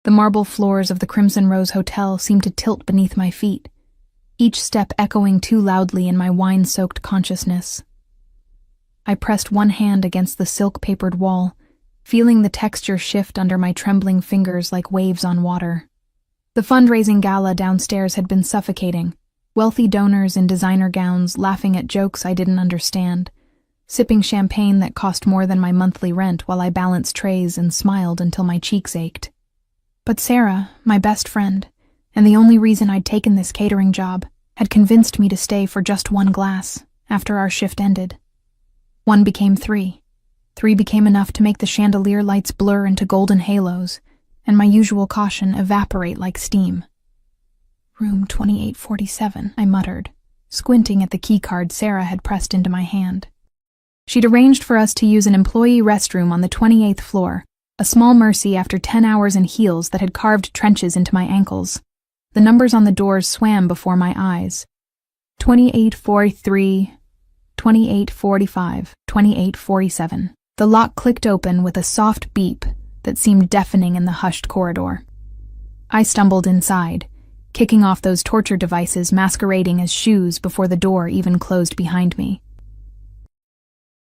The marble floors of the Crimson Rose Hotel seemed to tilt beneath my feet, each step echoing too loudly in my wine-soaked consciousness. I pressed one hand against the silk-papered wall, feeling the texture shift under my trembling fingers like waves on water. The fundraising gala downstairs had been suffocating, wealthy donors in designer gowns laughing at jokes I didn't understand, sipping champagne that cost more than my monthly rent while I balanced trays and smiled until my cheeks ached. But Sarah, my best friend, and the only reason I'd taken this catering job, had convinced me to stay for just one glass after our shift ended. 1 became 3. 3 became enough to make the chandelier lights blur into golden halos, and my usual caution evaporate like steam. "Room 2847, I muttered, squinting at the keycard Sarah had pressed into my hand. She'd arranged for us to use an employee restroom on the 28th floor, a small mercy after 10 hours in heels that had carved trenches into my ankles. The numbers on the doors swam before my eyes. 2843, 2845, 2847. The lock clicked open with a soft beep that seemed deafening in the hushed corridor. I stumbled inside, kicking off those torture devices masquerading as shoes before the door even closed behind me.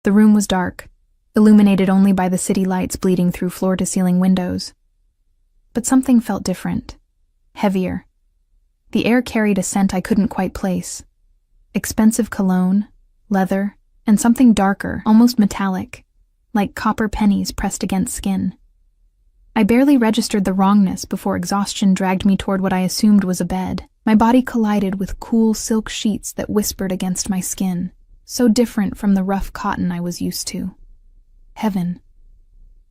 The room was dark, illuminated only by the city lights bleeding through floor-to-ceiling windows. But something felt different, heavier. The air carried a scent I couldn't quite place. Expensive cologne, leather, and something darker, almost metallic, like copper pennies pressed against skin. I barely registered the wrongness before exhaustion dragged me toward what I assumed was a bed. My body collided with cool silk sheets that whispered against my skin, so different from the rough cotton I was used to. Heaven.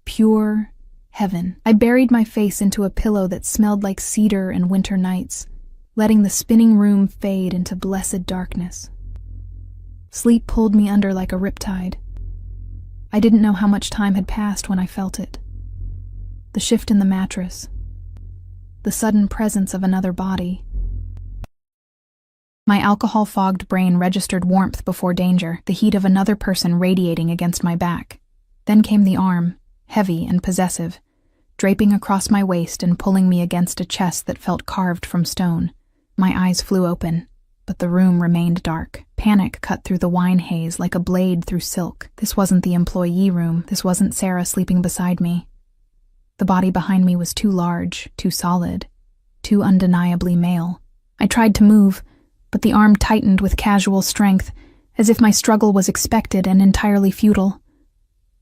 Pure heaven. I buried my face into a pillow that smelled like cedar and winter nights, letting the spinning room fade into blessed darkness. Sleep pulled me under like a riptide. I didn't know how much time had passed when I felt it. The shift in the mattress. The sudden presence of another body. My alcohol-fogged brain registered warmth before danger, the heat of another person radiating against my back. Then came the arm, heavy and possessive, draping across my waist and pulling me against a chest that felt carved from stone. My eyes flew open, but the room remained dark. Panic cut through the wine haze like a blade through silk. This wasn't the employee room. This wasn't Sarah sleeping beside me. The body behind me was too large, too solid, too undeniably male. I tried to move, but the arm tightened with casual strength, as if my struggle was expected and entirely futile.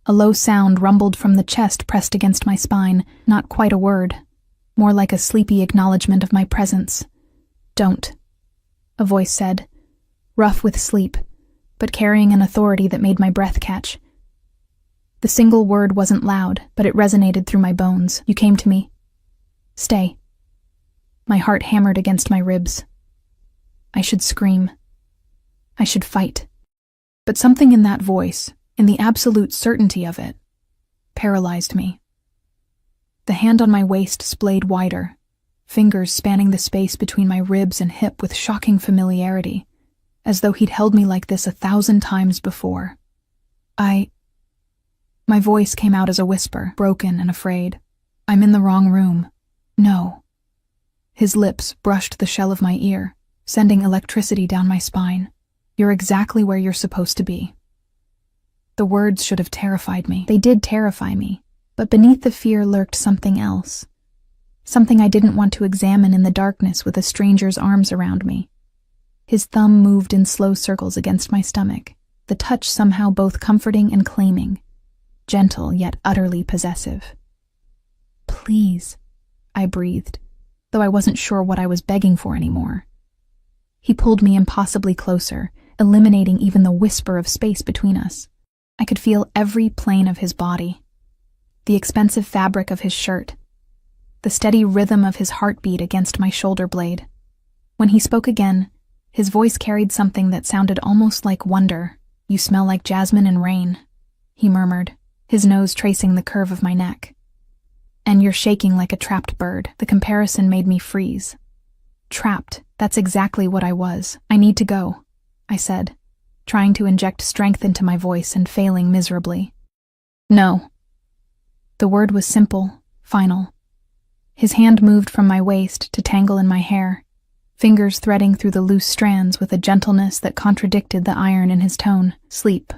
A low sound rumbled from the chest pressed against my spine, not quite a word, more like a sleepy acknowledgement of my presence. "Don't," a voice said, rough with sleep, but carrying an authority that made my breath catch. The single word wasn't loud, but it resonated through my bones. "You came to me. Stay." My heart hammered against my ribs. I should scream. I should fight. But something in that voice, in the absolute certainty of it, paralyzed me. The hand on my waist splayed wider, fingers spanning the space between my ribs and hip with shocking familiarity, as though he'd held me like this 1,000 times before. My voice came out as a whisper, broken and afraid. "I'm in the wrong room. No." His lips brushed the shell of my ear, sending electricity down my spine. "You're exactly where you're supposed to be." The words should have terrified me. They did terrify me, but beneath the fear lurked something else. Something I didn't want to examine in the darkness with a stranger's arms around me. His thumb moved in slow circles against my stomach, the touch somehow both comforting and claiming, gentle yet utterly possessive. "Please," I breathed, though I wasn't sure what I was begging for anymore. He pulled me impossibly closer, eliminating even the whisper of space between us. I could feel every plane of his body, the expensive fabric of his shirt, the steady rhythm of his heartbeat against my shoulder blade. When he spoke again, his voice carried something that sounded almost like wonder. "You smell like jasmine and rain," he murmured, his nose tracing the curve of my neck. "And you're shaking like a trapped bird." The comparison made me freeze. Trapped, that's exactly what I was. "I need to go," I said, trying to inject strength into my voice and failing miserably. "No." The word was simple, final. His hand moved from my waist to tangle in my hair, fingers threading through the loose strands with a gentleness that contradicted the iron in his tone. Sleep.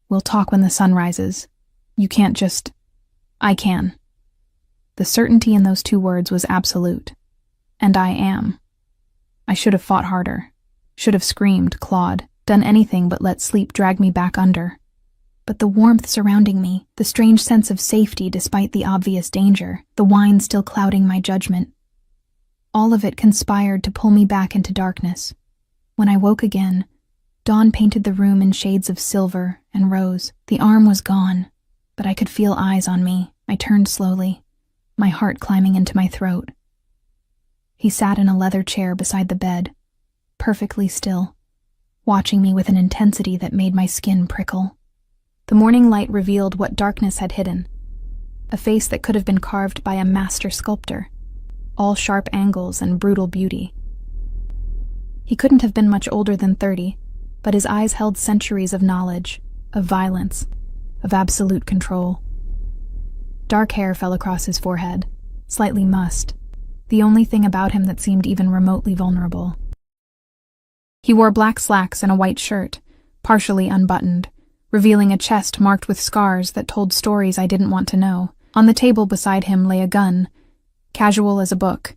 We'll talk when the sun rises. You can't just... I can. The certainty in those two words was absolute. And I am. I should have fought harder. Should have screamed, clawed, done anything but let sleep drag me back under. But the warmth surrounding me, the strange sense of safety despite the obvious danger, the wine still clouding my judgment, all of it conspired to pull me back into darkness. When I woke again, dawn painted the room in shades of silver and rose. The arm was gone, but I could feel eyes on me. I turned slowly, my heart climbing into my throat. He sat in a leather chair beside the bed, perfectly still, watching me with an intensity that made my skin prickle. The morning light revealed what darkness had hidden, a face that could have been carved by a master sculptor, all sharp angles and brutal beauty. He couldn't have been much older than 30, but his eyes held centuries of knowledge, of violence, of absolute control. Dark hair fell across his forehead, slightly mussed, the only thing about him that seemed even remotely vulnerable. He wore black slacks and a white shirt, partially unbuttoned, revealing a chest marked with scars that told stories I didn't want to know. On the table beside him lay a gun, casual as a book,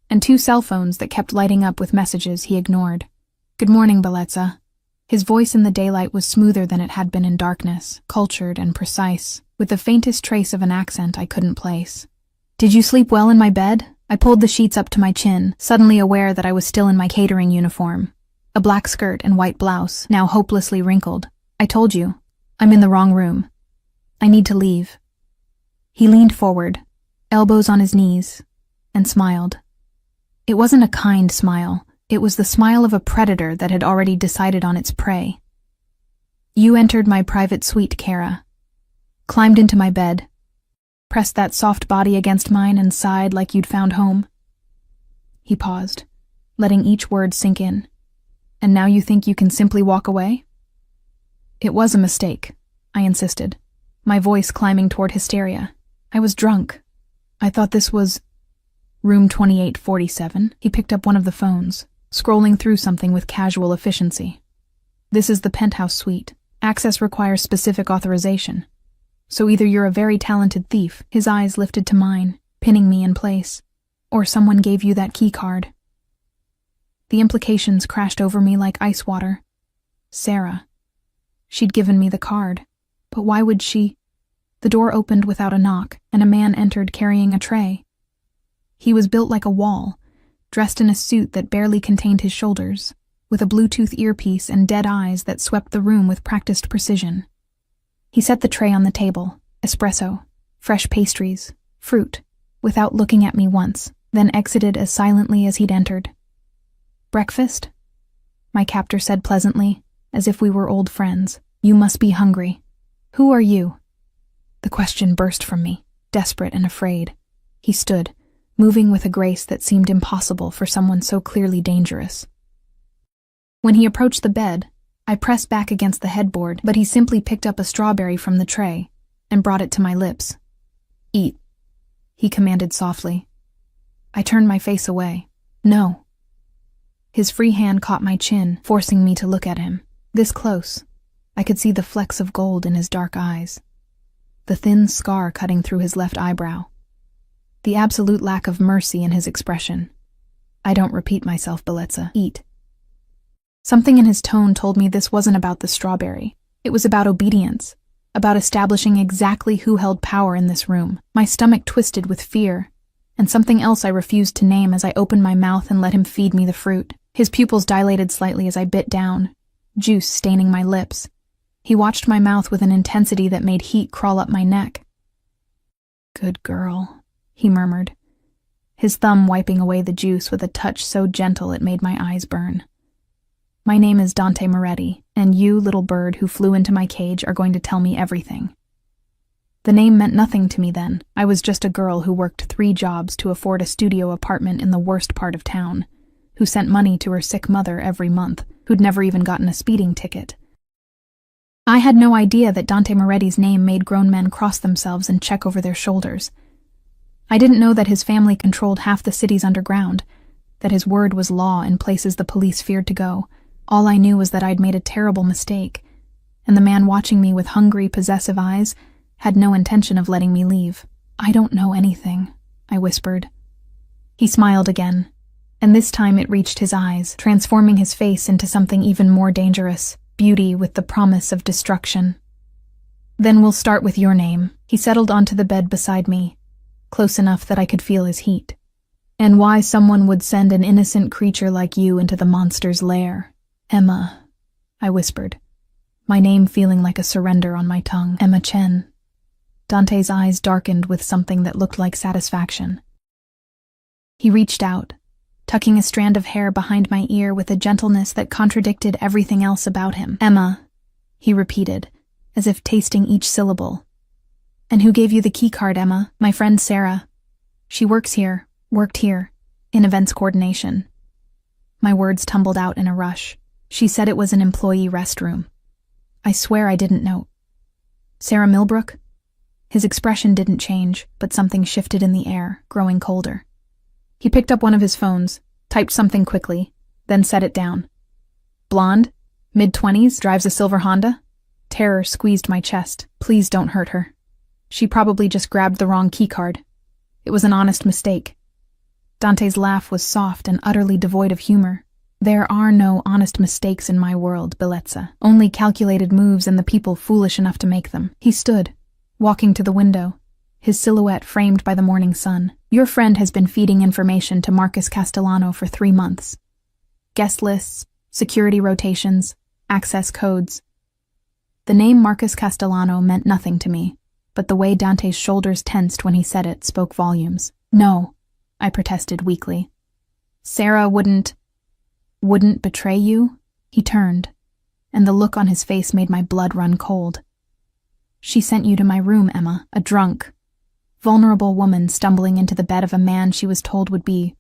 and 2 cell phones that kept lighting up with messages he ignored. "Good morning, Bellezza." His voice in the daylight was smoother than it had been in darkness, cultured and precise, with the faintest trace of an accent I couldn't place. "Did you sleep well in my bed?" I pulled the sheets up to my chin, suddenly aware that I was still in my catering uniform, a black skirt and white blouse, now hopelessly wrinkled. "I told you, I'm in the wrong room. I need to leave." He leaned forward, elbows on his knees, and smiled. It wasn't a kind smile. It was the smile of a predator that had already decided on its prey. "You entered my private suite, Kara. Climbed into my bed, pressed that soft body against mine and sighed like you'd found home." He paused, letting each word sink in. "And now you think you can simply walk away?" "It was a mistake," I insisted, my voice climbing toward hysteria. "I was drunk. I thought this was room 2847. He picked up one of the phones, scrolling through something with casual efficiency. "This is the penthouse suite. Access requires specific authorization. So either you're a very talented thief," his eyes lifted to mine, pinning me in place, "or someone gave you that key card." The implications crashed over me like ice water. Sarah. She'd given me the card. But why would she? The door opened without a knock, and a man entered carrying a tray. He was built like a wall, dressed in a suit that barely contained his shoulders, with a Bluetooth earpiece and dead eyes that swept the room with practiced precision. He set the tray on the table, espresso, fresh pastries, fruit, without looking at me once, then exited as silently as he'd entered. "Breakfast?" my captor said pleasantly, as if we were old friends. "You must be hungry. Who are you?" The question burst from me, desperate and afraid. He stood, moving with a grace that seemed impossible for someone so clearly dangerous. When he approached the bed, I pressed back against the headboard, but he simply picked up a strawberry from the tray and brought it to my lips. "Eat," he commanded softly. I turned my face away. "No." His free hand caught my chin, forcing me to look at him. This close, I could see the flecks of gold in his dark eyes, the thin scar cutting through his left eyebrow, the absolute lack of mercy in his expression. "I don't repeat myself, Bellezza. Eat." Something in his tone told me this wasn't about the strawberry. It was about obedience, about establishing exactly who held power in this room. My stomach twisted with fear, and something else I refused to name as I opened my mouth and let him feed me the fruit. His pupils dilated slightly as I bit down, juice staining my lips. He watched my mouth with an intensity that made heat crawl up my neck. "Good girl," he murmured, his thumb wiping away the juice with a touch so gentle it made my eyes burn. "My name is Dante Moretti, and you, little bird who flew into my cage, are going to tell me everything." The name meant nothing to me then. I was just a girl who worked 3 jobs to afford a studio apartment in the worst part of town, who sent money to her sick mother every month, who'd never even gotten a speeding ticket. I had no idea that Dante Moretti's name made grown men cross themselves and check over their shoulders. I didn't know that his family controlled half the city's underground, that his word was law in places the police feared to go. All I knew was that I'd made a terrible mistake, and the man watching me with hungry, possessive eyes had no intention of letting me leave. "I don't know anything," I whispered. He smiled again, and this time it reached his eyes, transforming his face into something even more dangerous, beauty with the promise of destruction. "Then we'll start with your name." He settled onto the bed beside me, close enough that I could feel his heat. "And why someone would send an innocent creature like you into the monster's lair." "Emma," I whispered, my name feeling like a surrender on my tongue. "Emma Chen." Dante's eyes darkened with something that looked like satisfaction. He reached out, tucking a strand of hair behind my ear with a gentleness that contradicted everything else about him. "Emma," he repeated, as if tasting each syllable. "And who gave you the keycard, Emma?" "My friend Sarah. She worked here, in events coordination." My words tumbled out in a rush. "She said it was an employee restroom." "I swear I didn't know." "Sarah Milbrook?" His expression didn't change, but something shifted in the air, growing colder. He picked up one of his phones, typed something quickly, then set it down. "Blonde, mid-20s, drives a silver Honda?" Terror squeezed my chest. "Please don't hurt her. She probably just grabbed the wrong keycard. It was an honest mistake." Dante's laugh was soft and utterly devoid of humor. "There are no honest mistakes in my world, Bellezza. Only calculated moves and the people foolish enough to make them." He stood, walking to the window, his silhouette framed by the morning sun. "Your friend has been feeding information to Marcus Castellano for 3 months. Guest lists, security rotations, access codes." The name Marcus Castellano meant nothing to me, but the way Dante's shoulders tensed when he said it spoke volumes. "No," I protested weakly. "Sarah wouldn't betray you?" He turned, and the look on his face made my blood run cold. "She sent you to my room, Emma, a drunk, vulnerable woman stumbling into the bed of a man she was told would be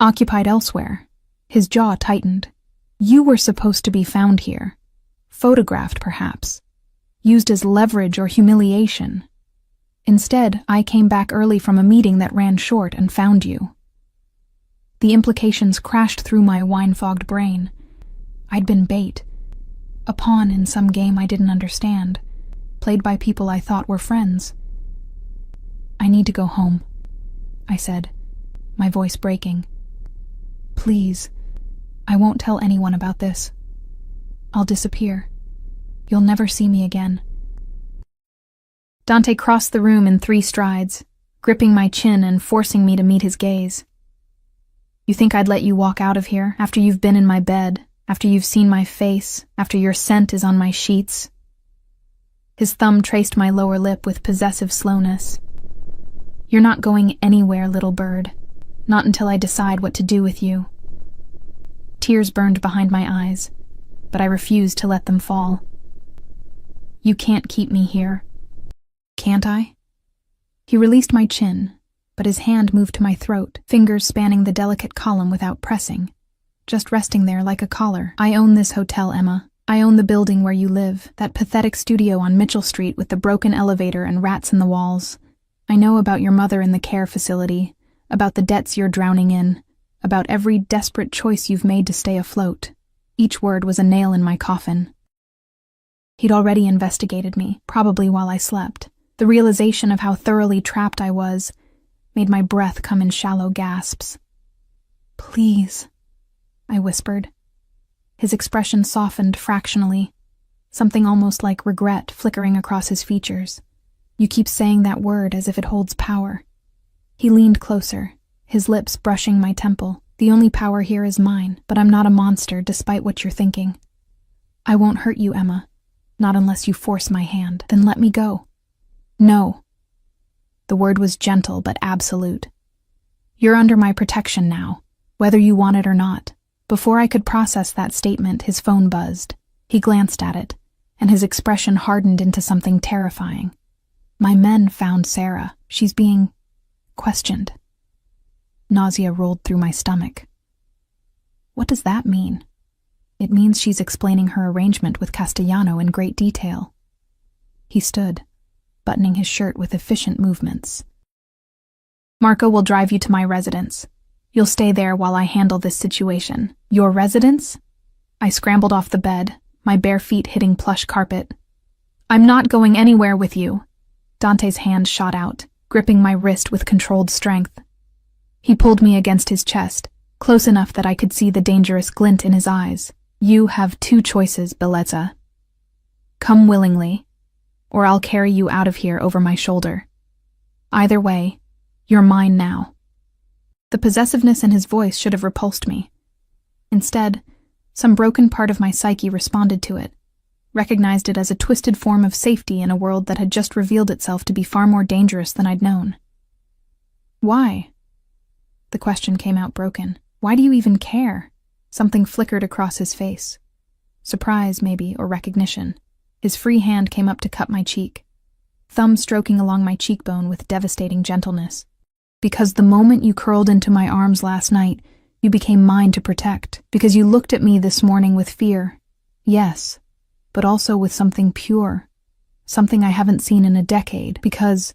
occupied elsewhere." His jaw tightened. "You were supposed to be found here, photographed perhaps, used as leverage or humiliation. Instead, I came back early from a meeting that ran short and found you." The implications crashed through my wine-fogged brain. I'd been bait, a pawn in some game I didn't understand, played by people I thought were friends. "I need to go home," I said, my voice breaking. "Please, I won't tell anyone about this. I'll disappear. You'll never see me again." Dante crossed the room in 3 strides, gripping my chin and forcing me to meet his gaze. "You think I'd let you walk out of here after you've been in my bed, after you've seen my face, after your scent is on my sheets?" His thumb traced my lower lip with possessive slowness. "You're not going anywhere, little bird. Not until I decide what to do with you." Tears burned behind my eyes, but I refused to let them fall. "You can't keep me here." "Can't I?" He released my chin, but his hand moved to my throat, fingers spanning the delicate column without pressing, just resting there like a collar. "I own this hotel, Emma. I own the building where you live, that pathetic studio on Mitchell Street with the broken elevator and rats in the walls. I know about your mother in the care facility, about the debts you're drowning in, about every desperate choice you've made to stay afloat." Each word was a nail in my coffin. He'd already investigated me, probably while I slept. The realization of how thoroughly trapped I was made my breath come in shallow gasps. "Please," I whispered. His expression softened fractionally, something almost like regret flickering across his features. "You keep saying that word as if it holds power." He leaned closer, his lips brushing my temple. "The only power here is mine, but I'm not a monster despite what you're thinking. I won't hurt you, Emma, not unless you force my hand. Then let me go." "No." The word was gentle but absolute. "You're under my protection now, whether you want it or not." Before I could process that statement, his phone buzzed. He glanced at it, and his expression hardened into something terrifying. "My men found Sarah. She's being questioned." Nausea rolled through my stomach. What does that mean? It means she's explaining her arrangement with Castellano in great detail. He stood, buttoning his shirt with efficient movements. Marco will drive you to my residence. You'll stay there while I handle this situation. Your residence? I scrambled off the bed, my bare feet hitting plush carpet. I'm not going anywhere with you. Dante's hand shot out, gripping my wrist with controlled strength. He pulled me against his chest, close enough that I could see the dangerous glint in his eyes. You have two choices, Bellezza. Come willingly, or I'll carry you out of here over my shoulder. Either way, you're mine now. The possessiveness in his voice should have repulsed me. Instead, some broken part of my psyche responded to it, recognized it as a twisted form of safety in a world that had just revealed itself to be far more dangerous than I'd known. Why? The question came out broken. Why do you even care? Something flickered across his face. Surprise, maybe, or recognition. His free hand came up to cut my cheek, thumb stroking along my cheekbone with devastating gentleness. Because the moment you curled into my arms last night, you became mine to protect. Because you looked at me this morning with fear. Yes, but also with something pure. Something I haven't seen in a decade. Because...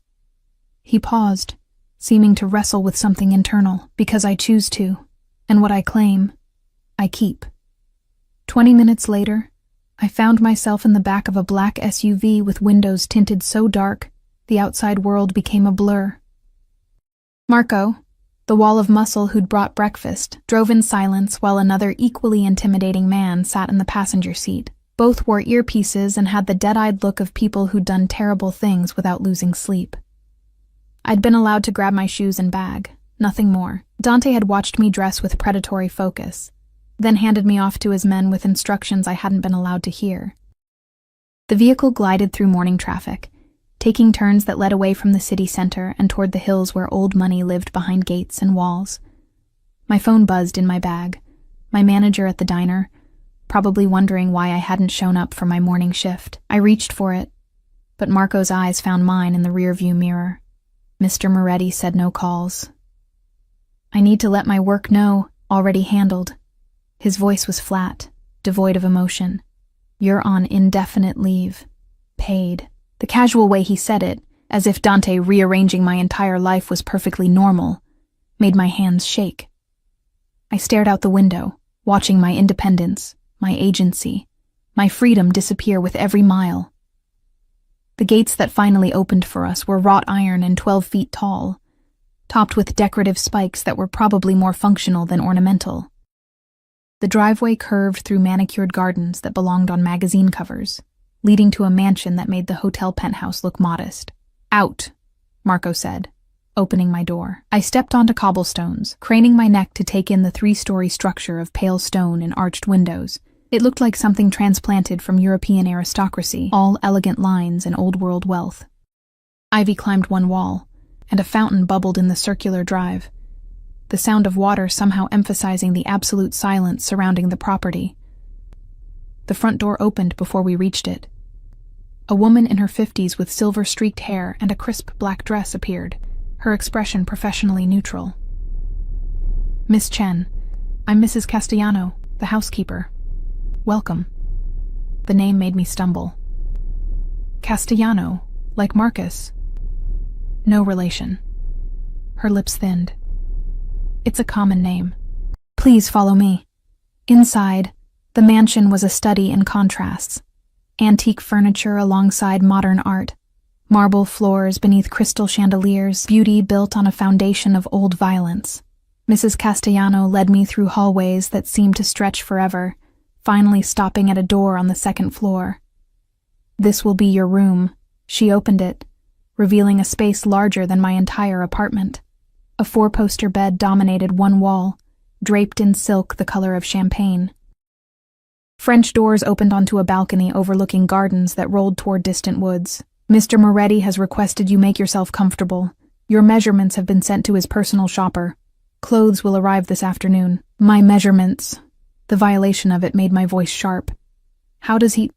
He paused, seeming to wrestle with something internal. Because I choose to. And what I claim, I keep. 20 minutes later, I found myself in the back of a black SUV with windows tinted so dark, the outside world became a blur. Marco, the wall of muscle who'd brought breakfast, drove in silence while another equally intimidating man sat in the passenger seat. Both wore earpieces and had the dead-eyed look of people who'd done terrible things without losing sleep. I'd been allowed to grab my shoes and bag, nothing more. Dante had watched me dress with predatory focus, then handed me off to his men with instructions I hadn't been allowed to hear. The vehicle glided through morning traffic, taking turns that led away from the city center and toward the hills where old money lived behind gates and walls. My phone buzzed in my bag. My manager at the diner, probably wondering why I hadn't shown up for my morning shift. I reached for it, but Marco's eyes found mine in the rearview mirror. Mr. Moretti said no calls. I need to let my work know, already handled. His voice was flat, devoid of emotion. You're on indefinite leave. Paid. The casual way he said it, as if Dante rearranging my entire life was perfectly normal, made my hands shake. I stared out the window, watching my independence, my agency, my freedom disappear with every mile. The gates that finally opened for us were wrought iron and 12 feet tall, topped with decorative spikes that were probably more functional than ornamental. The driveway curved through manicured gardens that belonged on magazine covers, leading to a mansion that made the hotel penthouse look modest. Out, Marco said, opening my door. I stepped onto cobblestones, craning my neck to take in the 3-story structure of pale stone and arched windows. It looked like something transplanted from European aristocracy, all elegant lines and old-world wealth. Ivy climbed one wall, and a fountain bubbled in the circular drive, the sound of water somehow emphasizing the absolute silence surrounding the property. The front door opened before we reached it. A woman in her 50s with silver-streaked hair and a crisp black dress appeared, her expression professionally neutral. Miss Chen, I'm Mrs. Castellano, the housekeeper. Welcome. The name made me stumble. Castellano, like Marcus. No relation. Her lips thinned. It's a common name. Please follow me. Inside, the mansion was a study in contrasts. Antique furniture alongside modern art, marble floors beneath crystal chandeliers, beauty built on a foundation of old violence. Mrs. Castellano led me through hallways that seemed to stretch forever, finally stopping at a door on the second floor. This will be your room. She opened it, revealing a space larger than my entire apartment. A 4-poster bed dominated one wall, draped in silk the color of champagne. French doors opened onto a balcony overlooking gardens that rolled toward distant woods. Mr. Moretti has requested you make yourself comfortable. Your measurements have been sent to his personal shopper. Clothes will arrive this afternoon. My measurements. The violation of it made my voice sharp. How does he...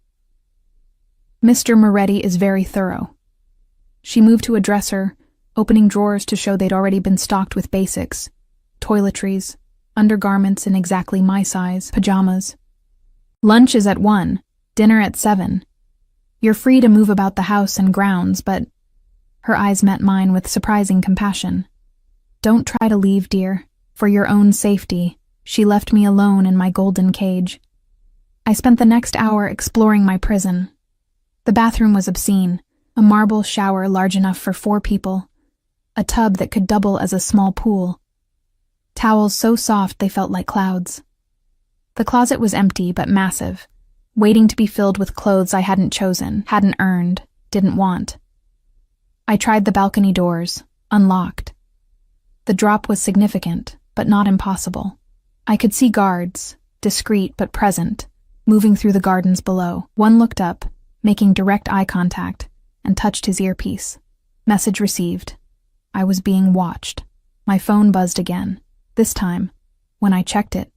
Mr. Moretti is very thorough. She moved to a dresser, opening drawers to show they'd already been stocked with basics. Toiletries, undergarments in exactly my size, pajamas. Lunch is at 1, dinner at 7. You're free to move about the house and grounds, but... Her eyes met mine with surprising compassion. "Don't try to leave, dear. For your own safety." She left me alone in my golden cage. I spent the next hour exploring my prison. The bathroom was obscene, a marble shower large enough for 4 people, a tub that could double as a small pool, towels so soft they felt like clouds. The closet was empty but massive, waiting to be filled with clothes I hadn't chosen, hadn't earned, didn't want. I tried the balcony doors, unlocked. The drop was significant, but not impossible. I could see guards, discreet but present, moving through the gardens below. One looked up, making direct eye contact, and touched his earpiece. Message received. I was being watched. My phone buzzed again. This time, when I checked it,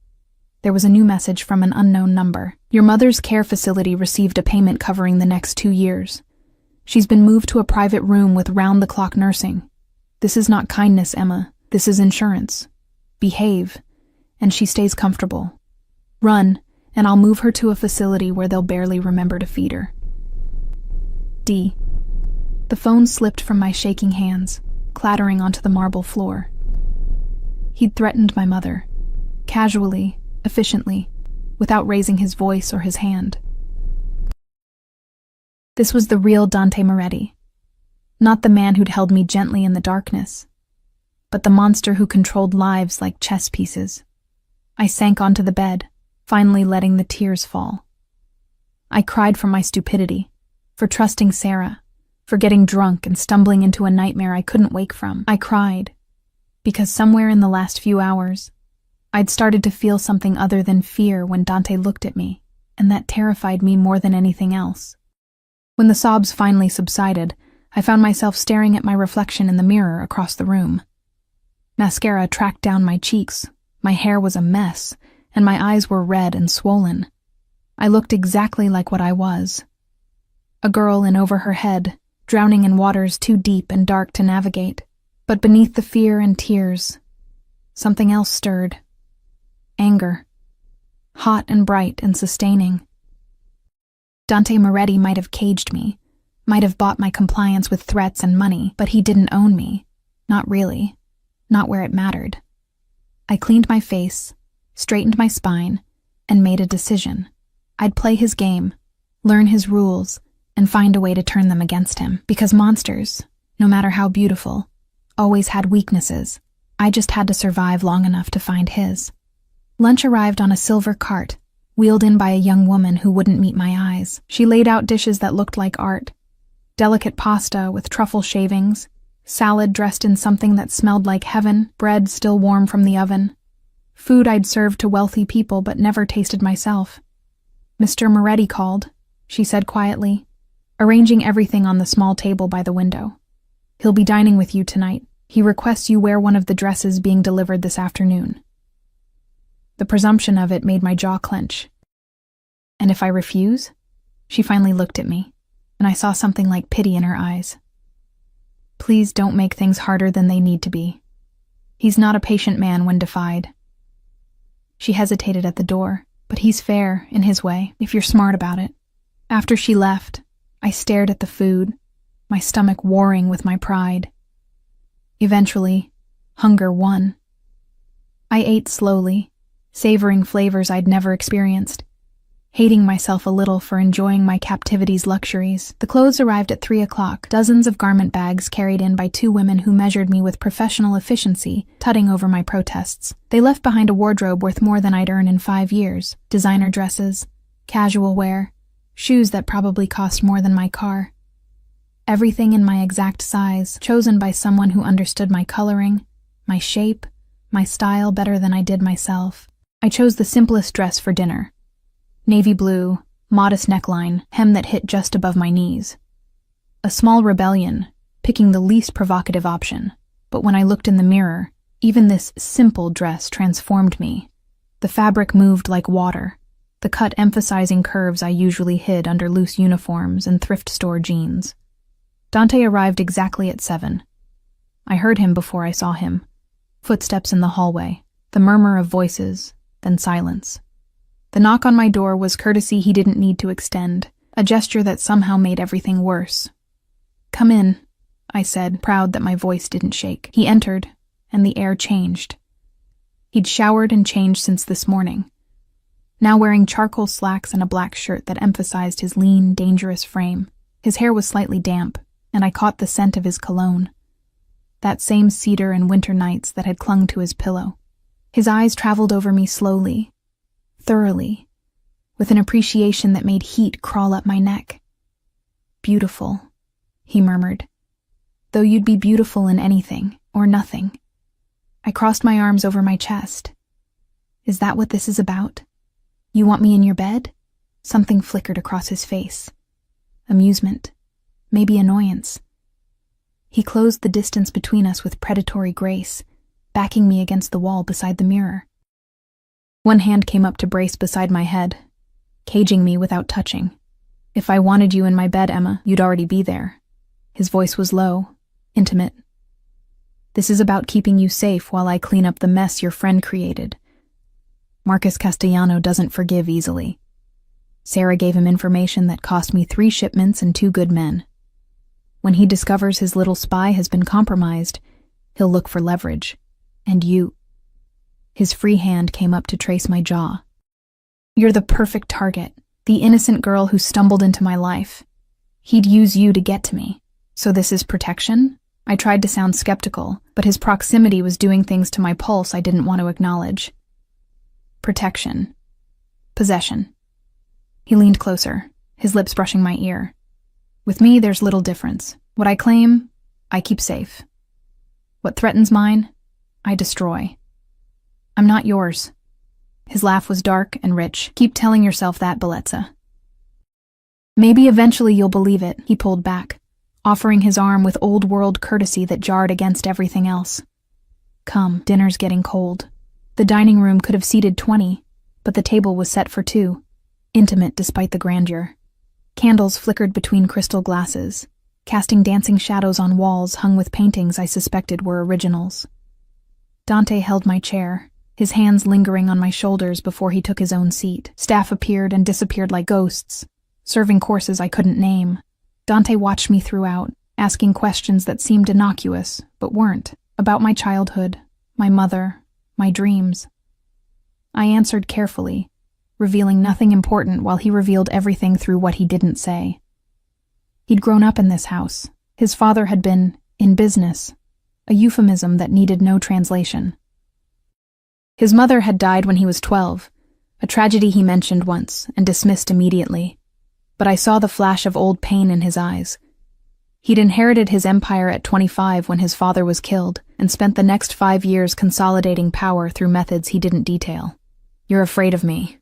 there was a new message from an unknown number. "Your mother's care facility received a payment covering the next 2 years. She's been moved to a private room with round-the-clock nursing. This is not kindness, Emma. This is insurance. Behave, and she stays comfortable. Run, and I'll move her to a facility where they'll barely remember to feed her. D." The phone slipped from my shaking hands, clattering onto the marble floor. He'd threatened my mother, casually, efficiently, without raising his voice or his hand. This was the real Dante Moretti. Not the man who'd held me gently in the darkness, but the monster who controlled lives like chess pieces. I sank onto the bed, finally letting the tears fall. I cried for my stupidity, for trusting Sarah, for getting drunk and stumbling into a nightmare I couldn't wake from. I cried, because somewhere in the last few hours, I'd started to feel something other than fear when Dante looked at me, and that terrified me more than anything else. When the sobs finally subsided, I found myself staring at my reflection in the mirror across the room. Mascara tracked down my cheeks, my hair was a mess, and my eyes were red and swollen. I looked exactly like what I was. A girl in over her head, drowning in waters too deep and dark to navigate. But beneath the fear and tears, something else stirred. Anger. Hot and bright and sustaining. Dante Moretti might have caged me, might have bought my compliance with threats and money, but he didn't own me. Not really. Not where it mattered. I cleaned my face, straightened my spine, and made a decision. I'd play his game, learn his rules, and find a way to turn them against him. Because monsters, no matter how beautiful, always had weaknesses. I just had to survive long enough to find his. Lunch arrived on a silver cart, wheeled in by a young woman who wouldn't meet my eyes. She laid out dishes that looked like art. Delicate pasta with truffle shavings, salad dressed in something that smelled like heaven, bread still warm from the oven. Food I'd served to wealthy people but never tasted myself. "Mr. Moretti called," she said quietly, arranging everything on the small table by the window. "He'll be dining with you tonight. He requests you wear one of the dresses being delivered this afternoon." The presumption of it made my jaw clench. "And if I refuse?" She finally looked at me, and I saw something like pity in her eyes. "Please don't make things harder than they need to be. He's not a patient man when defied." She hesitated at the door, but he's fair, in his way, if you're smart about it. After she left, I stared at the food, my stomach warring with my pride. Eventually, hunger won. I ate slowly, savoring flavors I'd never experienced, hating myself a little for enjoying my captivity's luxuries. The clothes arrived at 3 o'clock, dozens of garment bags carried in by 2 women who measured me with professional efficiency, tutting over my protests. They left behind a wardrobe worth more than I'd earn in 5 years. Designer dresses, casual wear, shoes that probably cost more than my car. Everything in my exact size, chosen by someone who understood my coloring, my shape, my style better than I did myself. I chose the simplest dress for dinner. Navy blue, modest neckline, hem that hit just above my knees. A small rebellion, picking the least provocative option. But when I looked in the mirror, even this simple dress transformed me. The fabric moved like water, the cut emphasizing curves I usually hid under loose uniforms and thrift store jeans. Dante arrived exactly at 7. I heard him before I saw him. Footsteps in the hallway, the murmur of voices, then silence. The knock on my door was courtesy he didn't need to extend, a gesture that somehow made everything worse. "Come in," I said, proud that my voice didn't shake. He entered, and the air changed. He'd showered and changed since this morning, now wearing charcoal slacks and a black shirt that emphasized his lean, dangerous frame. His hair was slightly damp, and I caught the scent of his cologne, that same cedar and winter nights that had clung to his pillow. His eyes traveled over me slowly, thoroughly, with an appreciation that made heat crawl up my neck. "Beautiful," he murmured. "Though you'd be beautiful in anything, or nothing." I crossed my arms over my chest. "Is that what this is about? You want me in your bed?" Something flickered across his face. Amusement. Maybe annoyance. He closed the distance between us with predatory grace, backing me against the wall beside the mirror. One hand came up to brace beside my head, caging me without touching. "If I wanted you in my bed, Emma, you'd already be there." His voice was low, intimate. "This is about keeping you safe while I clean up the mess your friend created. Marcus Castellano doesn't forgive easily. Sarah gave him information that cost me 3 shipments and 2 good men. When he discovers his little spy has been compromised, he'll look for leverage. And you." His free hand came up to trace my jaw. "You're the perfect target, the innocent girl who stumbled into my life. He'd use you to get to me. So this is protection?" I tried to sound skeptical, but his proximity was doing things to my pulse I didn't want to acknowledge. Protection. Possession. He leaned closer, his lips brushing my ear. "With me, there's little difference. What I claim, I keep safe. What threatens mine, I destroy. I'm not yours." His laugh was dark and rich. "Keep telling yourself that, Bellezza. Maybe eventually you'll believe it." He pulled back, offering his arm with old-world courtesy that jarred against everything else. "Come, dinner's getting cold." The dining room could have seated 20, but the table was set for 2, intimate despite the grandeur. Candles flickered between crystal glasses, casting dancing shadows on walls hung with paintings I suspected were originals. Dante held my chair, his hands lingering on my shoulders before he took his own seat. Staff appeared and disappeared like ghosts, serving courses I couldn't name. Dante watched me throughout, asking questions that seemed innocuous, but weren't, about my childhood, my mother, my dreams. I answered carefully, revealing nothing important while he revealed everything through what he didn't say. He'd grown up in this house. His father had been in business, a euphemism that needed no translation. His mother had died when he was 12, a tragedy he mentioned once and dismissed immediately. But I saw the flash of old pain in his eyes. He'd inherited his empire at 25 when his father was killed and spent the next 5 years consolidating power through methods he didn't detail. "You're afraid of me,"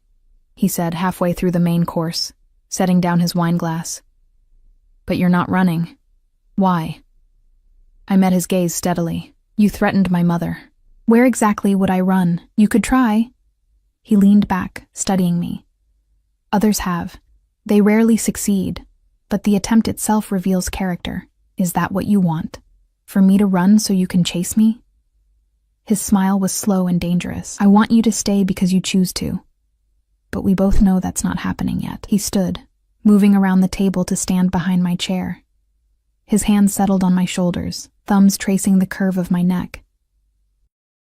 he said halfway through the main course, setting down his wine glass. "But you're not running. Why?" I met his gaze steadily. "You threatened my mother." "Where exactly would I run? You could try." He leaned back, studying me. "Others have. They rarely succeed, but the attempt itself reveals character. Is that what you want? For me to run so you can chase me?" His smile was slow and dangerous. "I want you to stay because you choose to. But we both know that's not happening yet." He stood, moving around the table to stand behind my chair. His hands settled on my shoulders, thumbs tracing the curve of my neck.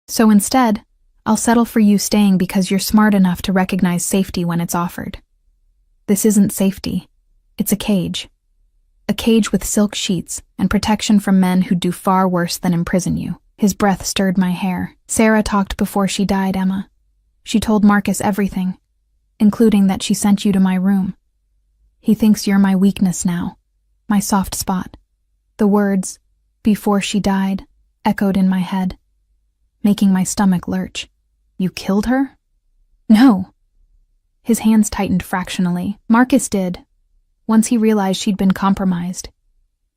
"So instead, I'll settle for you staying because you're smart enough to recognize safety when it's offered. This isn't safety. It's a cage. A cage with silk sheets and protection from men who'd do far worse than imprison you." His breath stirred my hair. "Sarah talked before she died, Emma. She told Marcus everything, including that she sent you to my room. He thinks you're my weakness now, my soft spot." The words, "before she died," echoed in my head, making my stomach lurch. "You killed her?" "No." His hands tightened fractionally. "Marcus did. Once he realized she'd been compromised.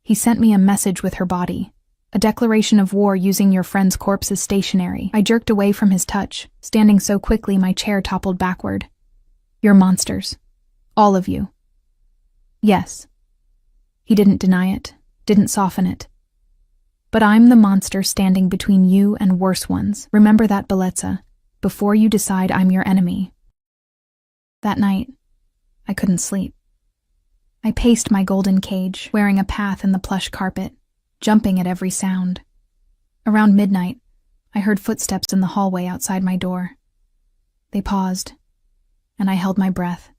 He sent me a message with her body, a declaration of war using your friend's corpse as stationery." I jerked away from his touch, standing so quickly my chair toppled backward. "You're monsters. All of you." "Yes." He didn't deny it, didn't soften it. "But I'm the monster standing between you and worse ones. Remember that, Bellezza, before you decide I'm your enemy." That night, I couldn't sleep. I paced my golden cage, wearing a path in the plush carpet, jumping at every sound. Around midnight, I heard footsteps in the hallway outside my door. They paused, and I held my breath.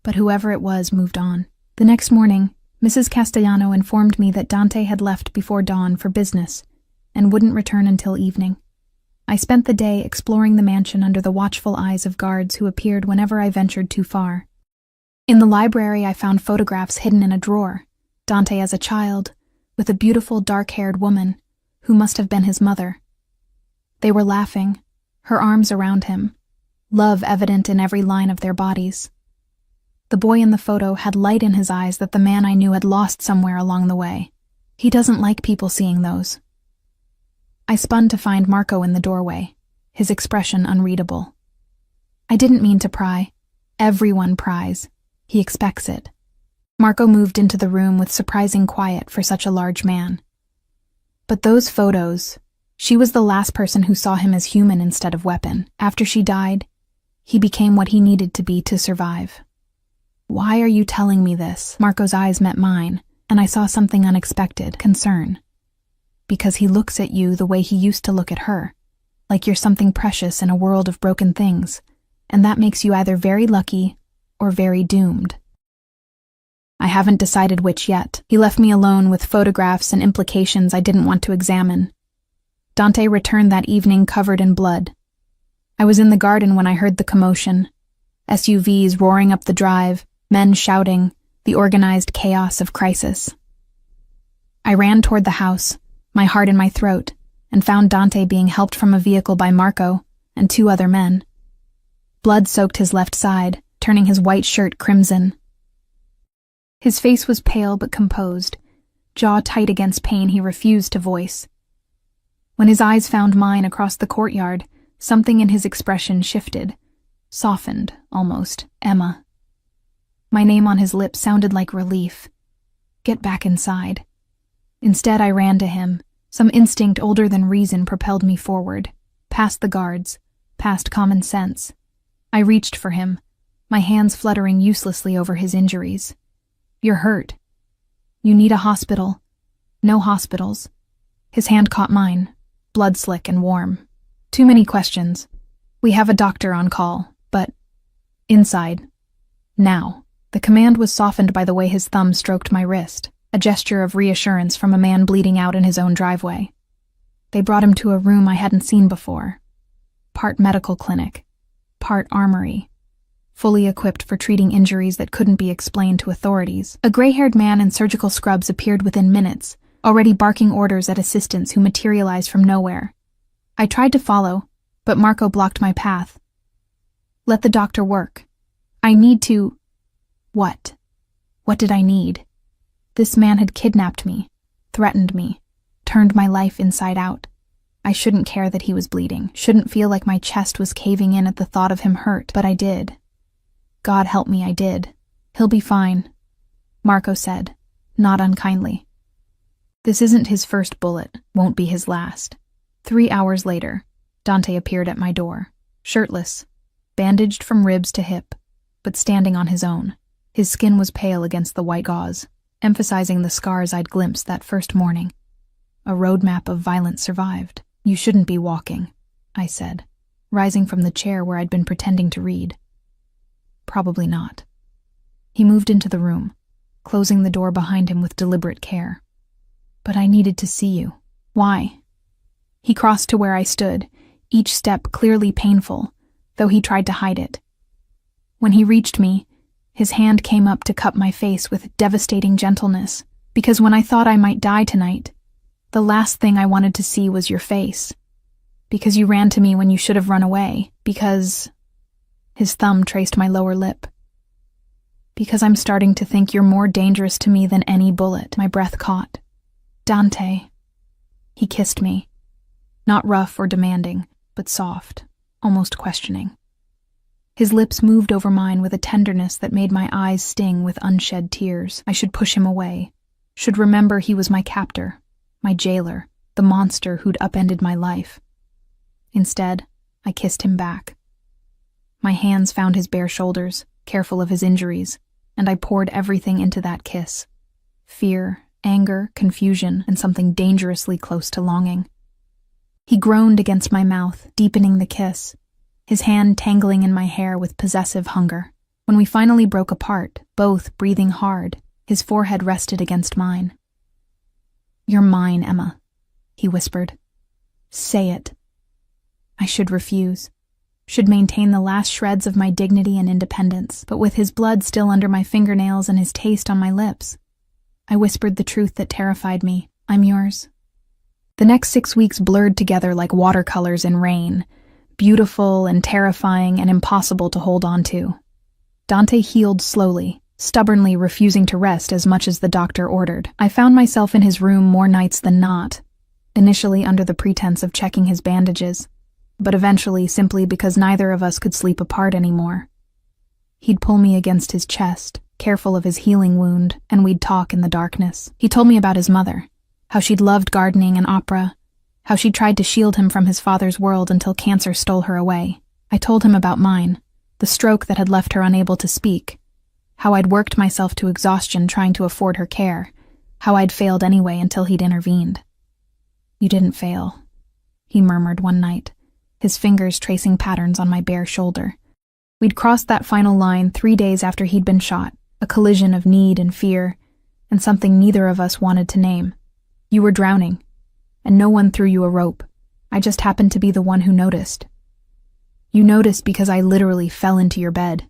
But whoever it was moved on. The next morning, Mrs. Castellano informed me that Dante had left before dawn for business and wouldn't return until evening. I spent the day exploring the mansion under the watchful eyes of guards who appeared whenever I ventured too far. In the library, I found photographs hidden in a drawer. Dante as a child, with a beautiful dark-haired woman who must have been his mother. They were laughing, her arms around him, love evident in every line of their bodies. The boy in the photo had light in his eyes that the man I knew had lost somewhere along the way. He doesn't like people seeing those. I spun to find Marco in the doorway, his expression unreadable. I didn't mean to pry. Everyone pries. He expects it. Marco moved into the room with surprising quiet for such a large man. But those photos, she was the last person who saw him as human instead of weapon. After she died, he became what he needed to be to survive. Why are you telling me this? Marco's eyes met mine, and I saw something unexpected, concern. Because he looks at you the way he used to look at her, like you're something precious in a world of broken things, and that makes you either very lucky or very doomed. I haven't decided which yet. He left me alone with photographs and implications I didn't want to examine. Dante returned that evening covered in blood. I was in the garden when I heard the commotion. SUVs roaring up the drive, men shouting, the organized chaos of crisis. I ran toward the house, my heart in my throat, and found Dante being helped from a vehicle by Marco and 2 other men. Blood soaked his left side, turning his white shirt crimson. His face was pale but composed, jaw tight against pain he refused to voice. When his eyes found mine across the courtyard, something in his expression shifted, softened, almost. Emma. My name on his lips sounded like relief. Get back inside. Instead, I ran to him. Some instinct older than reason propelled me forward, past the guards, past common sense. I reached for him, my hands fluttering uselessly over his injuries. You're hurt. You need a hospital. No hospitals. His hand caught mine, blood slick and warm. Too many questions. We have a doctor on call, but inside. Now. The command was softened by the way his thumb stroked my wrist, a gesture of reassurance from a man bleeding out in his own driveway. They brought him to a room I hadn't seen before. Part medical clinic, part armory, fully equipped for treating injuries that couldn't be explained to authorities. A gray-haired man in surgical scrubs appeared within minutes, already barking orders at assistants who materialized from nowhere. I tried to follow, but Marco blocked my path. Let the doctor work. I need to... What? What did I need? This man had kidnapped me, threatened me, turned my life inside out. I shouldn't care that he was bleeding, shouldn't feel like my chest was caving in at the thought of him hurt, but I did. God help me, I did. He'll be fine, Marco said, not unkindly. This isn't his first bullet, won't be his last. 3 hours later, Dante appeared at my door, shirtless, bandaged from ribs to hip, but standing on his own. His skin was pale against the white gauze, emphasizing the scars I'd glimpsed that first morning. A roadmap of violence survived. You shouldn't be walking, I said, rising from the chair where I'd been pretending to read. Probably not. He moved into the room, closing the door behind him with deliberate care. But I needed to see you. Why? He crossed to where I stood, each step clearly painful, though he tried to hide it. When he reached me, his hand came up to cup my face with devastating gentleness, because when I thought I might die tonight, the last thing I wanted to see was your face. Because you ran to me when you should have run away. Because... His thumb traced my lower lip. Because I'm starting to think you're more dangerous to me than any bullet. My breath caught. Dante. He kissed me. Not rough or demanding, but soft, almost questioning. His lips moved over mine with a tenderness that made my eyes sting with unshed tears. I should push him away, should remember he was my captor, my jailer, the monster who'd upended my life. Instead, I kissed him back. My hands found his bare shoulders, careful of his injuries, and I poured everything into that kiss. Fear, anger, confusion, and something dangerously close to longing. He groaned against my mouth, deepening the kiss, his hand tangling in my hair with possessive hunger. When we finally broke apart, both breathing hard, his forehead rested against mine. "You're mine, Emma," he whispered. "Say it." I should refuse, should maintain the last shreds of my dignity and independence, but with his blood still under my fingernails and his taste on my lips, I whispered the truth that terrified me. "I'm yours." The next 6 weeks blurred together like watercolors in rain, beautiful and terrifying and impossible to hold on to. Dante healed slowly, stubbornly refusing to rest as much as the doctor ordered. I found myself in his room more nights than not, initially under the pretense of checking his bandages, but eventually simply because neither of us could sleep apart anymore. He'd pull me against his chest, careful of his healing wound, and we'd talk in the darkness. He told me about his mother, how she'd loved gardening and opera, how she'd tried to shield him from his father's world until cancer stole her away. I told him about mine, the stroke that had left her unable to speak, how I'd worked myself to exhaustion trying to afford her care, how I'd failed anyway until he'd intervened. "You didn't fail," he murmured one night, his fingers tracing patterns on my bare shoulder. We'd crossed that final line 3 days after he'd been shot, a collision of need and fear, and something neither of us wanted to name. "You were drowning, and no one threw you a rope. I just happened to be the one who noticed. You noticed because I literally fell into your bed."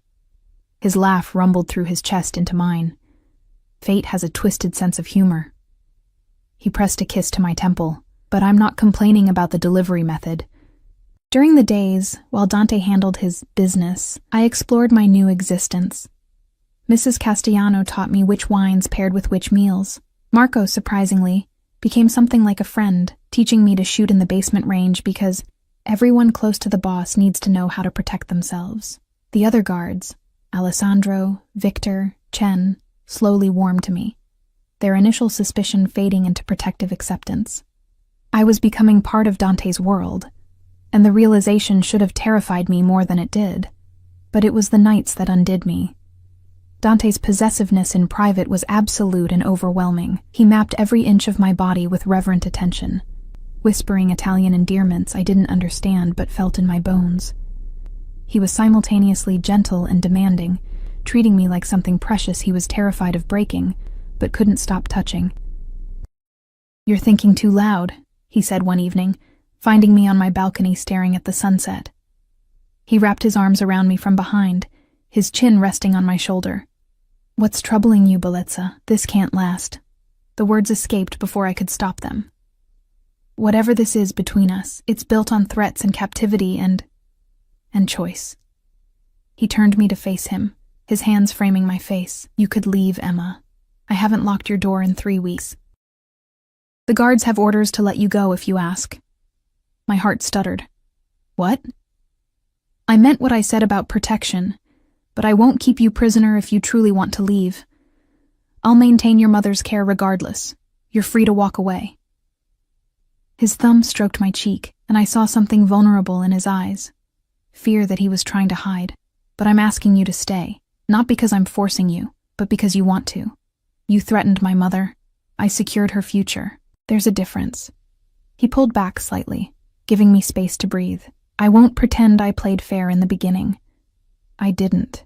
His laugh rumbled through his chest into mine. Fate has a twisted sense of humor. He pressed a kiss to my temple, but I'm not complaining about the delivery method. During the days, while Dante handled his business, I explored my new existence. Mrs. Castellano taught me which wines paired with which meals. Marco, surprisingly, became something like a friend, teaching me to shoot in the basement range because everyone close to the boss needs to know how to protect themselves. The other guards, Alessandro, Victor, Chen, slowly warmed to me, their initial suspicion fading into protective acceptance. I was becoming part of Dante's world, and the realization should have terrified me more than it did. But it was the nights that undid me. Dante's possessiveness in private was absolute and overwhelming. He mapped every inch of my body with reverent attention, whispering Italian endearments I didn't understand but felt in my bones. He was simultaneously gentle and demanding, treating me like something precious he was terrified of breaking, but couldn't stop touching. "You're thinking too loud," he said one evening, finding me on my balcony staring at the sunset. He wrapped his arms around me from behind, his chin resting on my shoulder. "What's troubling you, Bellezza? This can't last." The words escaped before I could stop them. "Whatever this is between us, it's built on threats and captivity and choice." He turned me to face him, his hands framing my face. "You could leave, Emma. I haven't locked your door in 3 weeks. The guards have orders to let you go if you ask." My heart stuttered. "What?" "I meant what I said about protection, but I won't keep you prisoner if you truly want to leave. I'll maintain your mother's care regardless. You're free to walk away." His thumb stroked my cheek, and I saw something vulnerable in his eyes. Fear that he was trying to hide. "But I'm asking you to stay, not because I'm forcing you, but because you want to. You threatened my mother. I secured her future. There's a difference." He pulled back slightly, giving me space to breathe. "I won't pretend I played fair in the beginning. I didn't.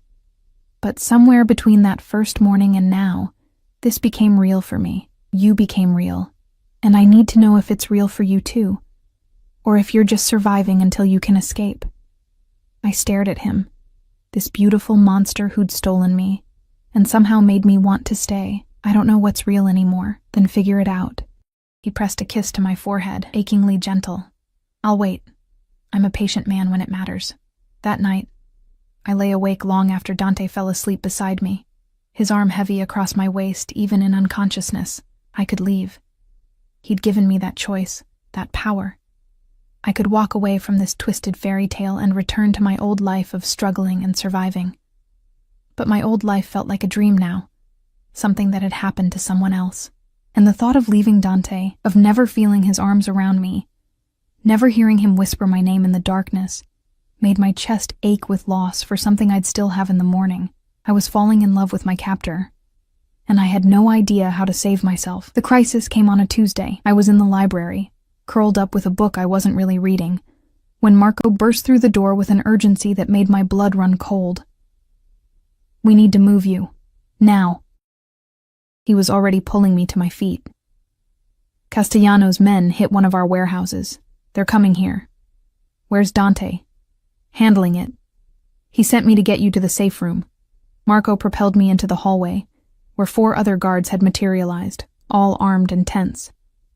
But somewhere between that first morning and now, this became real for me. You became real. And I need to know if it's real for you too, or if you're just surviving until you can escape." I stared at him, this beautiful monster who'd stolen me, and somehow made me want to stay. "I don't know what's real anymore, then figure it out." He pressed a kiss to my forehead, achingly gentle. "I'll wait. I'm a patient man when it matters." That night, I lay awake long after Dante fell asleep beside me, his arm heavy across my waist even in unconsciousness. I could leave. He'd given me that choice, that power. I could walk away from this twisted fairy tale and return to my old life of struggling and surviving. But my old life felt like a dream now, something that had happened to someone else. And the thought of leaving Dante, of never feeling his arms around me, never hearing him whisper my name in the darkness, made my chest ache with loss for something I'd still have in the morning. I was falling in love with my captor, and I had no idea how to save myself. The crisis came on a Tuesday. I was in the library, curled up with a book I wasn't really reading, when Marco burst through the door with an urgency that made my blood run cold. "We need to move you. Now." He was already pulling me to my feet. "Castellano's men hit one of our warehouses. They're coming here. Where's Dante?" "Handling it. He sent me to get you to the safe room." Marco propelled me into the hallway, where 4 other guards had materialized, all armed and tense.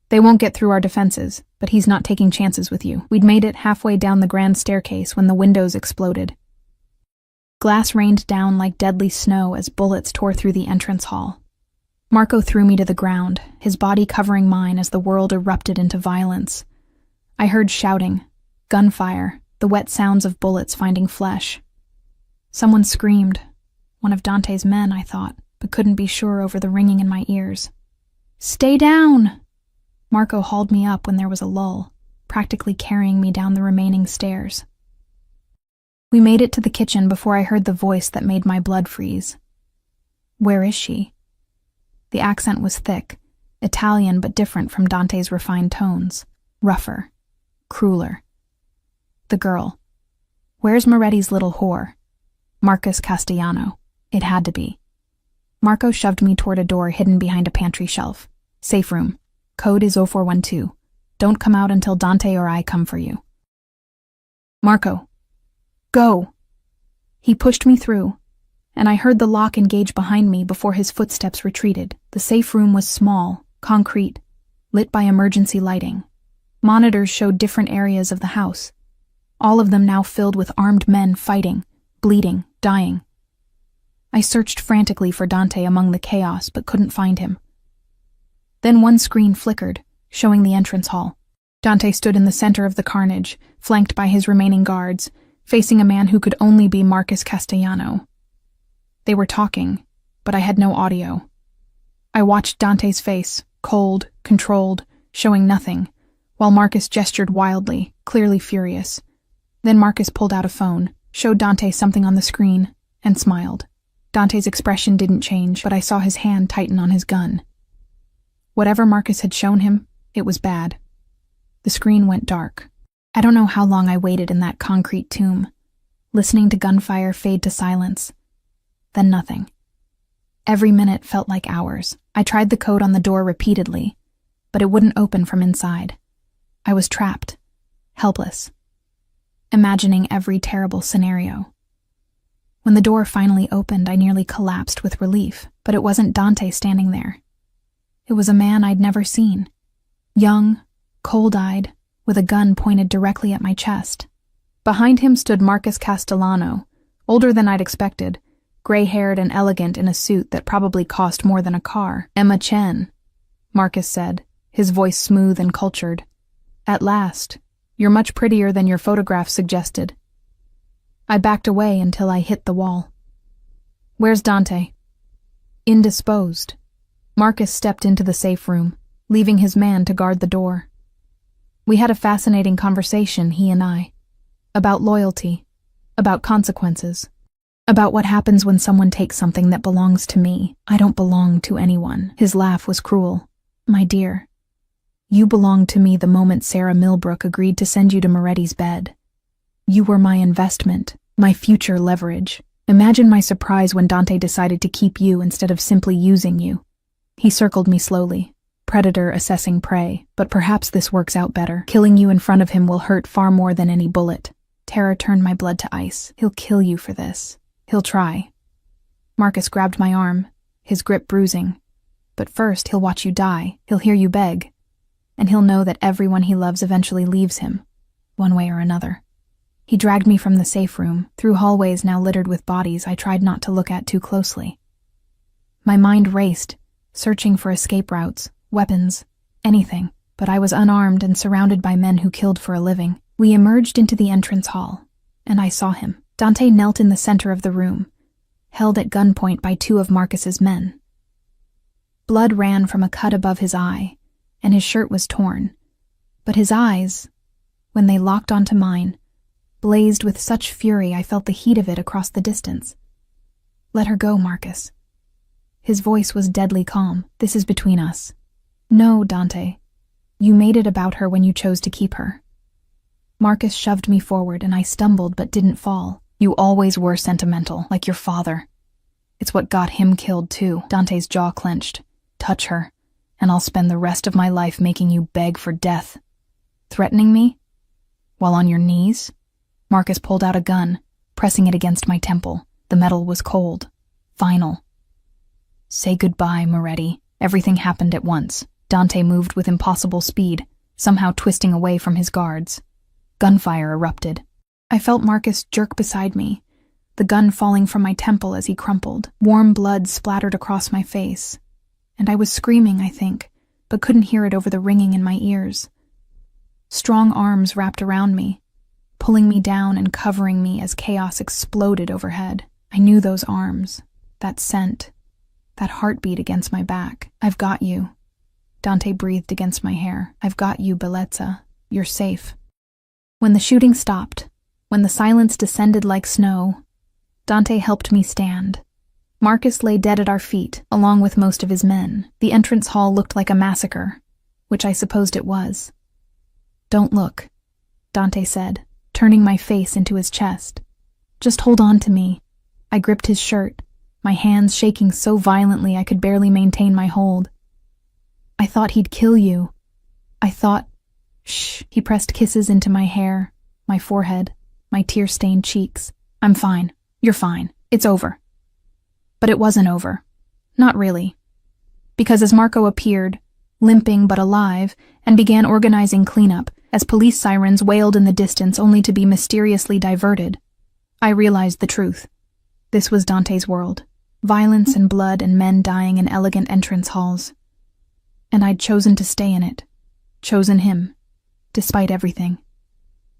"They won't get through our defenses, but he's not taking chances with you." We'd made it halfway down the grand staircase when the windows exploded. Glass rained down like deadly snow as bullets tore through the entrance hall. Marco threw me to the ground, his body covering mine as the world erupted into violence. I heard shouting, gunfire, the wet sounds of bullets finding flesh. Someone screamed. One of Dante's men, I thought, but couldn't be sure over the ringing in my ears. "Stay down!" Marco hauled me up when there was a lull, practically carrying me down the remaining stairs. We made it to the kitchen before I heard the voice that made my blood freeze. "Where is she?" The accent was thick, Italian but different from Dante's refined tones. Rougher, crueler. The girl. "Where's Moretti's little whore?" "Marcus Castellano." It had to be. Marco shoved me toward a door hidden behind a pantry shelf. "Safe room. Code is 0412. Don't come out until Dante or I come for you." "Marco. Go." He pushed me through, and I heard the lock engage behind me before his footsteps retreated. The safe room was small, concrete, lit by emergency lighting. Monitors showed different areas of the house, all of them now filled with armed men fighting, bleeding, dying. I searched frantically for Dante among the chaos but couldn't find him. Then one screen flickered, showing the entrance hall. Dante stood in the center of the carnage, flanked by his remaining guards, facing a man who could only be Marcus Castellano. They were talking, but I had no audio. I watched Dante's face, cold, controlled, showing nothing, while Marcus gestured wildly, clearly furious. Then Marcus pulled out a phone, showed Dante something on the screen, and smiled. Dante's expression didn't change, but I saw his hand tighten on his gun. Whatever Marcus had shown him, it was bad. The screen went dark. I don't know how long I waited in that concrete tomb, listening to gunfire fade to silence. Then nothing. Every minute felt like hours. I tried the code on the door repeatedly, but it wouldn't open from inside. I was trapped, helpless, imagining every terrible scenario. When the door finally opened, I nearly collapsed with relief, but it wasn't Dante standing there. It was a man I'd never seen. Young, cold-eyed, with a gun pointed directly at my chest. Behind him stood Marcus Castellano, older than I'd expected, gray-haired and elegant in a suit that probably cost more than a car. "Emma Chen," Marcus said, his voice smooth and cultured. "At last. You're much prettier than your photograph suggested." I backed away until I hit the wall. "Where's Dante?" "Indisposed." Marcus stepped into the safe room, leaving his man to guard the door. We had a fascinating conversation, he and I, about loyalty, about consequences, about what happens when someone takes something that belongs to me. I don't belong to anyone. His laugh was cruel. "My dear, you belonged to me the moment Sarah Millbrook agreed to send you to Moretti's bed. You were my investment, my future leverage. Imagine my surprise when Dante decided to keep you instead of simply using you." He circled me slowly, predator assessing prey, "But perhaps this works out better. Killing you in front of him will hurt far more than any bullet." Terror turned my blood to ice. "He'll kill you for this. He'll try." Marcus grabbed my arm, his grip bruising. "But first, he'll watch you die. He'll hear you beg. And he'll know that everyone he loves eventually leaves him, one way or another." He dragged me from the safe room, through hallways now littered with bodies I tried not to look at too closely. My mind raced, searching for escape routes, weapons, anything, but I was unarmed and surrounded by men who killed for a living. We emerged into the entrance hall, and I saw him. Dante knelt in the center of the room, held at gunpoint by 2 of Marcus's men. Blood ran from a cut above his eye, and his shirt was torn, but his eyes, when they locked onto mine, blazed with such fury I felt the heat of it across the distance. "Let her go, Marcus." His voice was deadly calm. "This is between us." "No, Dante. You made it about her when you chose to keep her. Marcus shoved me forward and I stumbled but didn't fall. You always were sentimental, like your father. It's what got him killed too. Dante's jaw clenched. Touch her, and I'll spend the rest of my life making you beg for death. Threatening me? While on your knees? Marcus pulled out a gun, pressing it against my temple. The metal was cold. Final. Say goodbye, Moretti. Everything happened at once. Dante moved with impossible speed, somehow twisting away from his guards. Gunfire erupted. I felt Marcus jerk beside me, the gun falling from my temple as he crumpled. Warm blood splattered across my face, and I was screaming, I think, but couldn't hear it over the ringing in my ears. Strong arms wrapped around me, pulling me down and covering me as chaos exploded overhead. I knew those arms, that scent, that heartbeat against my back. I've got you. Dante breathed against my hair. I've got you, Bellezza. You're safe. When the shooting stopped, when the silence descended like snow, Dante helped me stand. Marcus lay dead at our feet, along with most of his men. The entrance hall looked like a massacre, which I supposed it was. Don't look, Dante said, turning my face into his chest. Just hold on to me. I gripped his shirt, my hands shaking so violently I could barely maintain my hold. I thought he'd kill you. I thought... Shh. He pressed kisses into my hair, my forehead, my tear-stained cheeks. I'm fine. You're fine. It's over. But it wasn't over. Not really. Because as Marco appeared, limping but alive, and began organizing cleanup, as police sirens wailed in the distance only to be mysteriously diverted, I realized the truth. This was Dante's world. Violence and blood and men dying in elegant entrance halls. And I'd chosen to stay in it. Chosen him. Despite everything.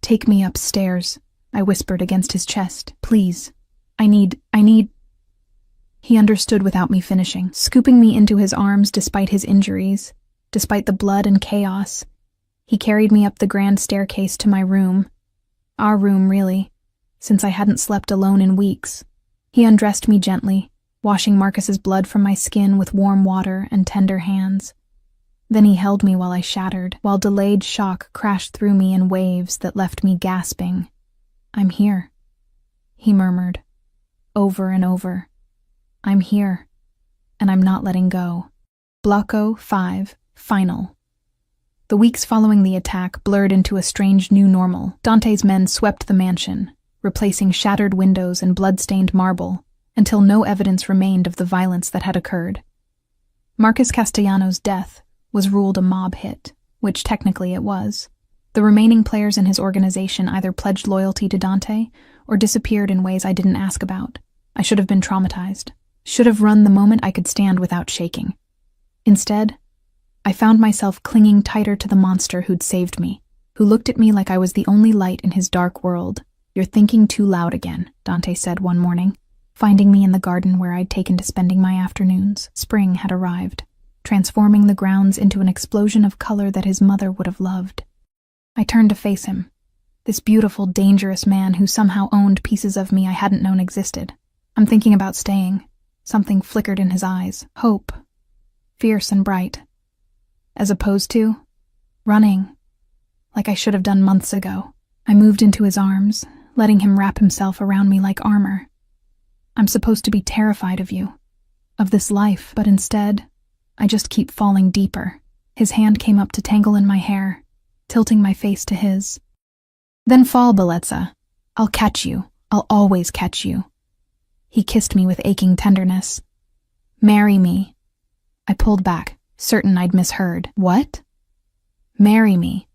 Take me upstairs, I whispered against his chest. Please. I need... He understood without me finishing, scooping me into his arms despite his injuries, despite the blood and chaos. He carried me up the grand staircase to my room. Our room, really, since I hadn't slept alone in weeks. He undressed me gently, washing Marcus's blood from my skin with warm water and tender hands. Then he held me while I shattered, while delayed shock crashed through me in waves that left me gasping. I'm here, he murmured, over and over. I'm here, and I'm not letting go. Blocko 5, final. The weeks following the attack blurred into a strange new normal. Dante's men swept the mansion, replacing shattered windows and blood-stained marble, until no evidence remained of the violence that had occurred. Marcus Castellano's death was ruled a mob hit, which technically it was. The remaining players in his organization either pledged loyalty to Dante or disappeared in ways I didn't ask about. I should have been traumatized. Should have run the moment I could stand without shaking. Instead, I found myself clinging tighter to the monster who'd saved me, who looked at me like I was the only light in his dark world. You're thinking too loud again, Dante said one morning, finding me in the garden where I'd taken to spending my afternoons. Spring had arrived, transforming the grounds into an explosion of color that his mother would have loved. I turned to face him, this beautiful, dangerous man who somehow owned pieces of me I hadn't known existed. I'm thinking about staying. Something flickered in his eyes. Hope. Fierce and bright. As opposed to running, like I should have done months ago. I moved into his arms, letting him wrap himself around me like armor. I'm supposed to be terrified of you, of this life, but instead, I just keep falling deeper. His hand came up to tangle in my hair, tilting my face to his. Then fall, Bellezza. I'll catch you. I'll always catch you. He kissed me with aching tenderness. Marry me. I pulled back, certain I'd misheard. What? Marry me.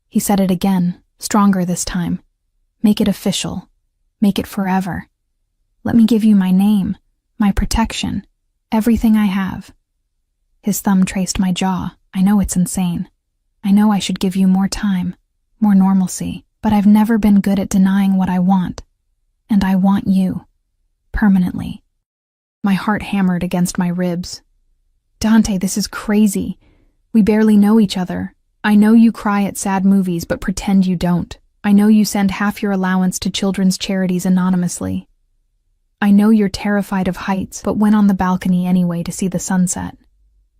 He said it again, stronger this time. Make it official. Make it forever. Let me give you my name, my protection, everything I have. His thumb traced my jaw. I know it's insane. I know I should give you more time, more normalcy, but I've never been good at denying what I want. And I want you. Permanently. My heart hammered against my ribs. Dante, this is crazy. We barely know each other. I know you cry at sad movies, but pretend you don't. I know you send half your allowance to children's charities anonymously. I know you're terrified of heights, but went on the balcony anyway to see the sunset.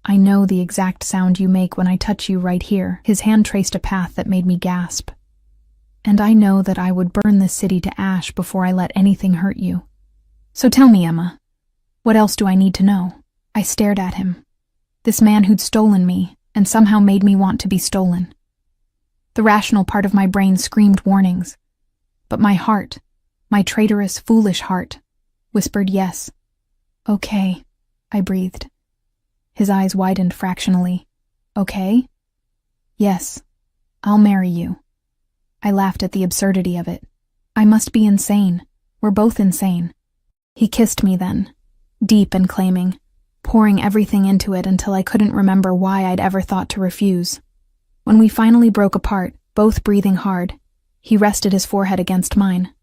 I know the exact sound you make when I touch you right here." His hand traced a path that made me gasp. "And I know that I would burn this city to ash before I let anything hurt you. So tell me, Emma, what else do I need to know?" I stared at him. This man who'd stolen me, and somehow made me want to be stolen. The rational part of my brain screamed warnings. But my heart, my traitorous, foolish heart, whispered yes. "Okay," I breathed. His eyes widened fractionally. "Okay?" "Yes, I'll marry you." I laughed at the absurdity of it. I must be insane. We're both insane. He kissed me then, deep and claiming, pouring everything into it until I couldn't remember why I'd ever thought to refuse. When we finally broke apart, both breathing hard, he rested his forehead against mine.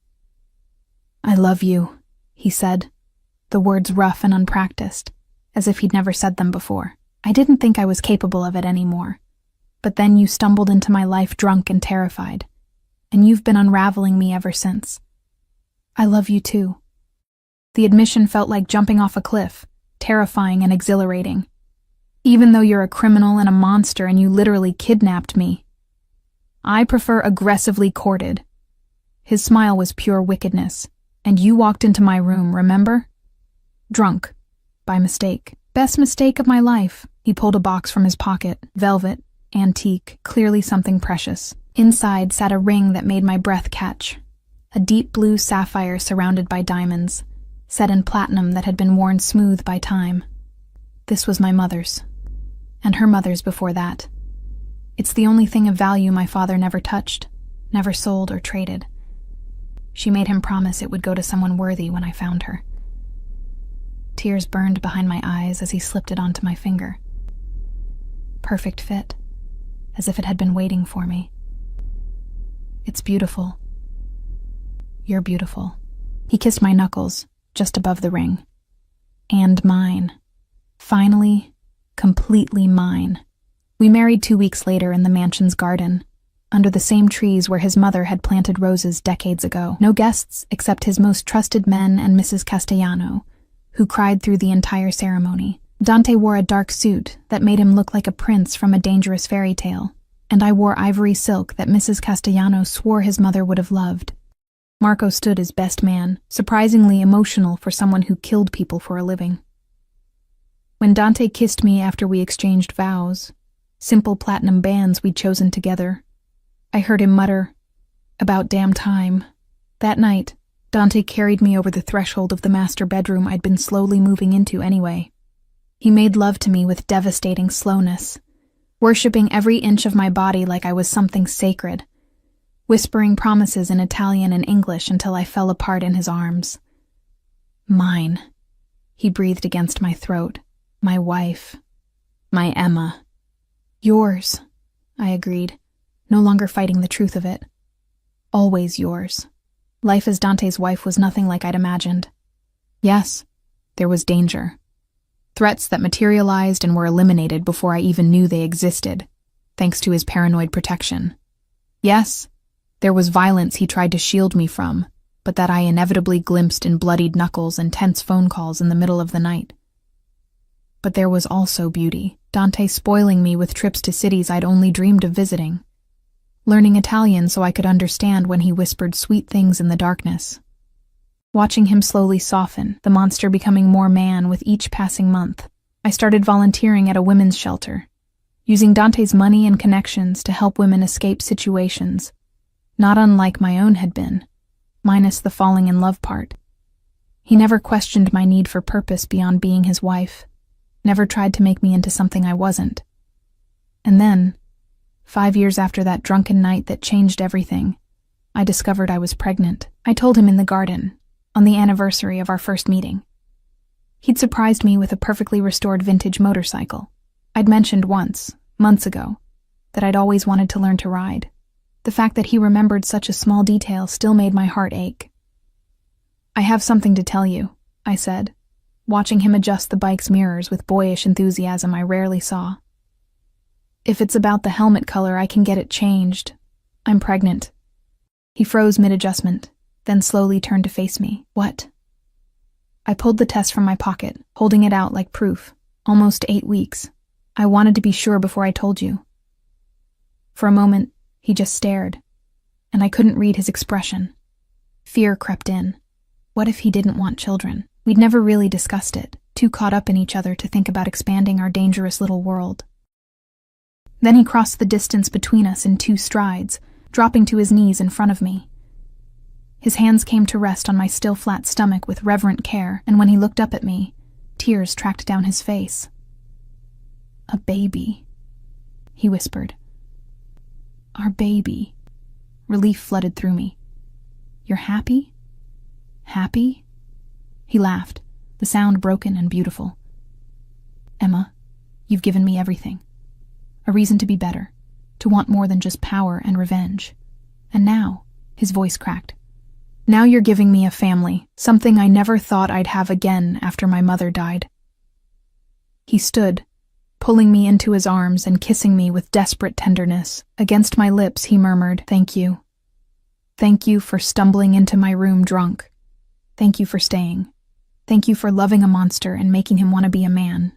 "I love you," he said, the words rough and unpracticed, as if he'd never said them before. I didn't think I was capable of it anymore. But then you stumbled into my life drunk and terrified, and you've been unraveling me ever since. I love you too. The admission felt like jumping off a cliff, terrifying and exhilarating. Even though you're a criminal and a monster and you literally kidnapped me. I prefer aggressively courted. His smile was pure wickedness, and you walked into my room, remember? Drunk. By mistake. Best mistake of my life. He pulled a box from his pocket, velvet, antique, clearly something precious. Inside sat a ring that made my breath catch. A deep blue sapphire surrounded by diamonds, set in platinum that had been worn smooth by time. This was my mother's, and her mother's before that. It's the only thing of value my father never touched, never sold or traded. She made him promise it would go to someone worthy when I found her. Tears burned behind my eyes as he slipped it onto my finger. Perfect fit, as if it had been waiting for me. It's beautiful. You're beautiful. He kissed my knuckles, just above the ring. And mine. Finally, completely mine. We married 2 weeks later in the mansion's garden, under the same trees where his mother had planted roses decades ago. No guests except his most trusted men and Mrs. Castellano, who cried through the entire ceremony. Dante wore a dark suit that made him look like a prince from a dangerous fairy tale, and I wore ivory silk that Mrs. Castellano swore his mother would have loved. Marco stood as best man, surprisingly emotional for someone who killed people for a living. When Dante kissed me after we exchanged vows, simple platinum bands we'd chosen together, I heard him mutter, "About damn time." That night, Dante carried me over the threshold of the master bedroom I'd been slowly moving into anyway. He made love to me with devastating slowness, worshipping every inch of my body like I was something sacred, whispering promises in Italian and English until I fell apart in his arms. Mine, he breathed against my throat. My wife. My Emma. Yours, I agreed, no longer fighting the truth of it. Always yours. Life as Dante's wife was nothing like I'd imagined. Yes, there was danger. Threats that materialized and were eliminated before I even knew they existed, thanks to his paranoid protection. Yes, there was violence he tried to shield me from, but that I inevitably glimpsed in bloodied knuckles and tense phone calls in the middle of the night. But there was also beauty, Dante spoiling me with trips to cities I'd only dreamed of visiting, learning Italian so I could understand when he whispered sweet things in the darkness. Watching him slowly soften, the monster becoming more man with each passing month, I started volunteering at a women's shelter, using Dante's money and connections to help women escape situations, not unlike my own had been, minus the falling in love part. He never questioned my need for purpose beyond being his wife, never tried to make me into something I wasn't. And then, 5 years after that drunken night that changed everything, I discovered I was pregnant. I told him in the garden, on the anniversary of our first meeting. He'd surprised me with a perfectly restored vintage motorcycle. I'd mentioned once, months ago, that I'd always wanted to learn to ride. The fact that he remembered such a small detail still made my heart ache. I have something to tell you, I said, watching him adjust the bike's mirrors with boyish enthusiasm I rarely saw. If it's about the helmet color, I can get it changed. I'm pregnant. He froze mid-adjustment, then slowly turned to face me. What? I pulled the test from my pocket, holding it out like proof. Almost 8 weeks. I wanted to be sure before I told you." For a moment, he just stared, and I couldn't read his expression. Fear crept in. What if he didn't want children? We'd never really discussed it, too caught up in each other to think about expanding our dangerous little world. Then he crossed the distance between us in 2 strides, dropping to his knees in front of me. His hands came to rest on my still flat stomach with reverent care, and when he looked up at me, tears tracked down his face. "A baby," he whispered. "Our baby." Relief flooded through me. "You're happy? Happy?" He laughed, the sound broken and beautiful. "Emma, you've given me everything. A reason to be better, to want more than just power and revenge. And now," his voice cracked, "now you're giving me a family, something I never thought I'd have again after my mother died." He stood, pulling me into his arms and kissing me with desperate tenderness. Against my lips, he murmured, "Thank you. Thank you for stumbling into my room drunk. Thank you for staying. Thank you for loving a monster and making him want to be a man."